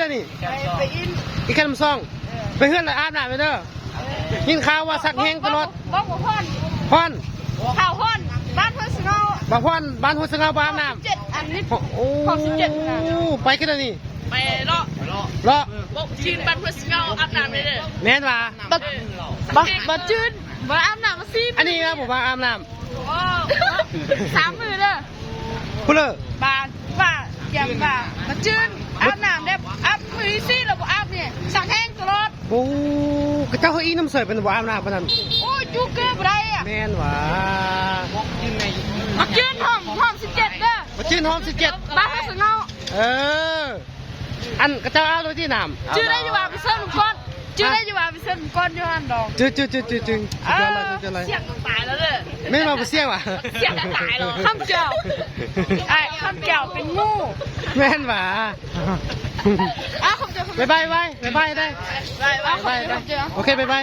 แล้วนี่ ไปอิน อีกแค่ลำซองไปเฮือนเลยอาบน้ำไปเด้อยินข่าวว่าสักแห้งตลอด บอกว่าพ่อน พอน ข่าวพ่อนบ้านเพื่อนสเงา บ่พอนบ้านหัวสงาบ้านน้ 7อันนี้ ำโอ้ 67นะ ไปกันแล้วนี่ ไปเลาะ เลาะ บอกชีนบันเพื่อสิเงาอาบน้ำเลยเด้อ แม่นว่า บ่จืดบ่อาบน้ำมาซิ อันนี้นะผมว่าอาบน้ โอ้3 มื้อเด้อ ำพูดเลย บ้านอย่าบ้าบ่จืดอาบน้ำได้อาบมื้อซี่แล้วบ่อาบเนี่ยสักแห้งตลอด โอ้กระเจ้าเขาอีน้ำเสยเป็นบ่อาบน้ำปานนั้น โอ้ยจุกเกินบ่ได้อ่ะ แม่นว่า บ่จืดหอม17เด้อ มาชื่นหอม17 บ้านเพื่อนสเงา อันกระเจ้าเอาเลยที่น้ำ จืดได้อยู่ว่าไปเซิร์ฟก่อนจืดได้อยู่ว่าไปเซิร์ฟก่อนอยู่หั่นดอก จืดอะไร เสียงตายแล้วเด้อ ไม่มาเสียงว่ะ เสียงตายแล้ว ข้ามเจ้าไอ้ข้ามเจ้าเป็นงู แม่นว่ะ ข้ามเจ้า บ๊ายบายได้ ข้ามเจ้า โอเคบ๊ายบาย